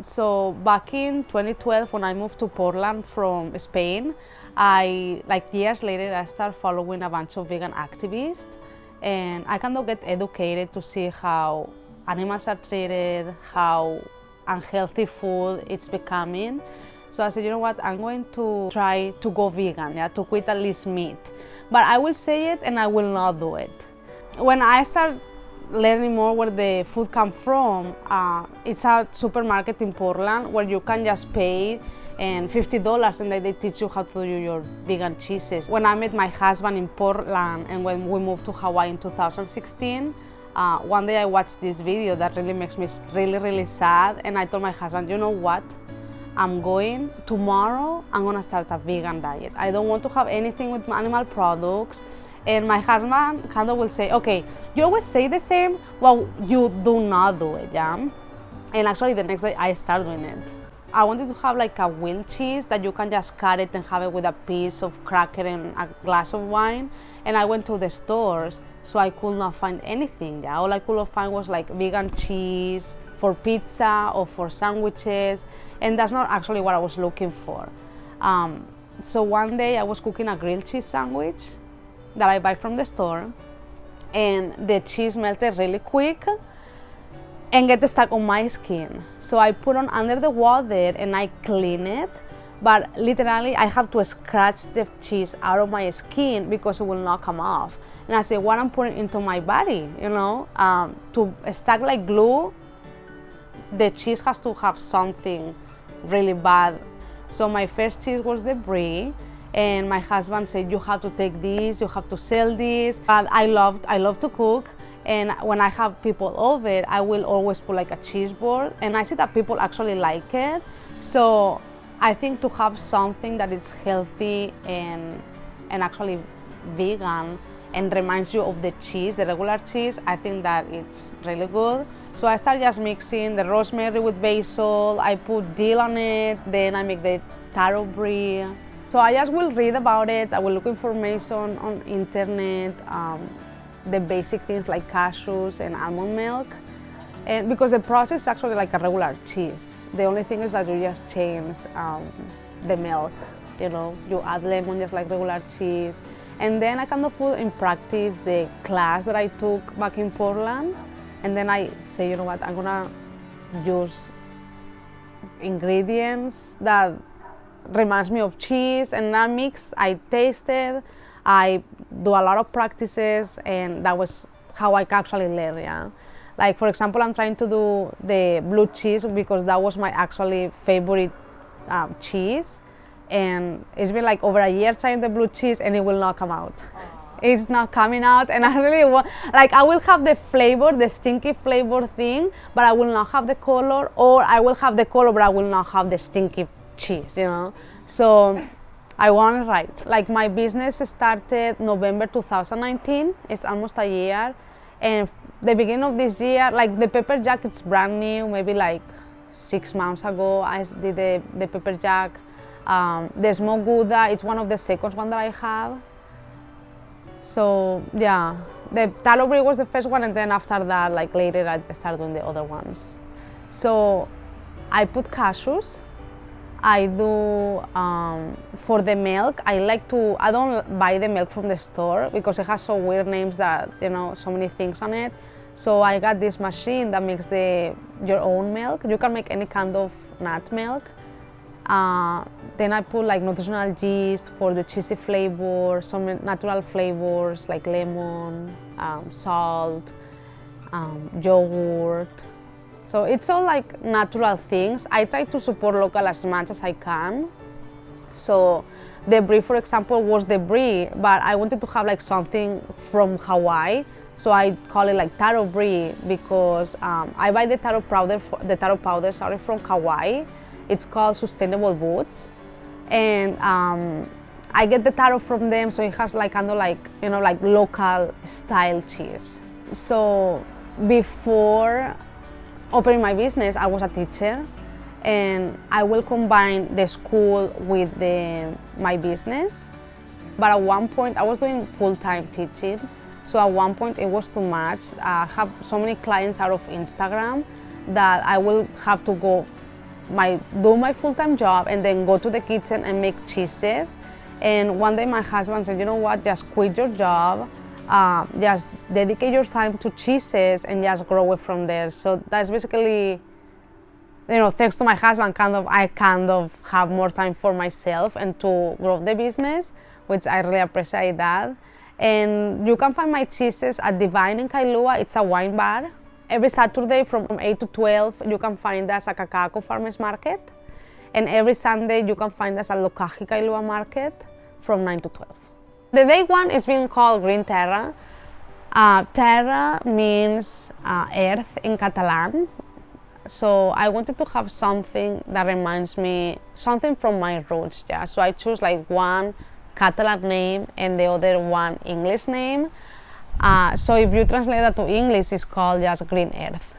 So back in 2012, when I moved to Portland from Spain, years later, I started following a bunch of vegan activists, and I kind of get educated to see how animals are treated, how unhealthy food it's becoming. So I said, you know what, I'm going to try to go vegan, to quit at least meat. But I will say it and I will not do it. When I start learning more where the food comes from, it's a supermarket in Portland where you can just pay and $50 and they teach you how to do your vegan cheeses. When I met my husband in Portland and when we moved to Hawaii in 2016, one day I watched this video that really makes me really sad, and I told my husband, you know what? Tomorrow I'm gonna start a vegan diet. I don't want to have anything with animal products. And my husband kind of will say, okay, you always say the same, well, you do not do it, yeah? And actually the next day I started doing it. I wanted to have like a wheel cheese that you can just cut it and have it with a piece of cracker and a glass of wine. And I went to the stores, so I could not find anything, yeah? All I could find was like vegan cheese for pizza or for sandwiches, and that's not actually what I was looking for. So one day I was cooking a grilled cheese sandwich that I buy from the store, and the cheese melted really quick and get stuck on my skin. So I put on under the water and I clean it, but literally I have to scratch the cheese out of my skin because it will not come off. And I say, what I'm putting into my body, you know, to stack like glue, the cheese has to have something really bad. So my first cheese was the brie, and my husband said, you have to take this, you have to sell this. But I love to cook, and when I have people over, I will always put like a cheese board, and I see that people actually like it. So I think to have something that is healthy and actually vegan and reminds you of the cheese, the regular cheese, I think that it's really good. So I started just mixing the rosemary with basil, I put dill on it, then I make the taro brie. So I just will read about it, I will look information on internet, the basic things like cashews and almond milk. And because the process is actually like a regular cheese. The only thing is that you just change the milk, you know, you add lemon just like regular cheese. And then I kind of put in practice the class that I took back in Portland. And then I say, you know what, I'm gonna use ingredients that reminds me of cheese, and that mix I tasted. I do a lot of practices, and that was how I actually learned, yeah. Like for example, I'm trying to do the blue cheese because that was my actually favorite cheese. And it's been like over a year trying the blue cheese and it will not come out. It's not coming out, and I really want, like I will have the flavor, the stinky flavor thing, but I will not have the color, or I will have the color but I will not have the stinky cheese, you know. So I want it right. Like my business started November 2019, it's almost a year, and the beginning of this year, like the pepper jack, it's brand new, maybe like 6 months ago I did the pepper jack. The smoked gouda, it's one of the second one that I have. So yeah, the taro brie was the first one, and then after that, like later, I started doing the other ones. So I put cashews. I do, for the milk, I don't buy the milk from the store because it has so weird names that, you know, so many things on it. So I got this machine that makes your own milk. You can make any kind of nut milk. Then I put like nutritional yeast for the cheesy flavor, some natural flavors like lemon, salt, yogurt. So it's all like natural things. I try to support local as much as I can. So the brie, for example, was the brie, but I wanted to have like something from Hawaii. So I call it like taro brie because I buy the taro powder, from Hawaii. It's called Sustainable Boots, and I get the taro from them, so it has like kind of like, you know, like local style cheese. So before opening my business, I was a teacher, and I will combine the school with my business. But at one point, I was doing full-time teaching, so at one point it was too much. I have so many clients out of Instagram that I will have to go do my full-time job and then go to the kitchen and make cheeses. And one day my husband said, you know what, just quit your job, just dedicate your time to cheeses and just grow it from there. So that's basically, thanks to my husband, I kind of have more time for myself and to grow the business, which I really appreciate that. And you can find my cheeses at Divine in Kailua. It's a wine bar. Every Saturday from 8 to 12, you can find us at Kakako Farmers Market. And every Sunday, you can find us at Lokahi Kailua Market from 9 to 12. The day one is being called Green Terra. Terra means earth in Catalan. So I wanted to have something that reminds me, something from my roots, yeah. So I choose like one Catalan name and the other one English name. So if you translate that to English, it's called just Green Earth.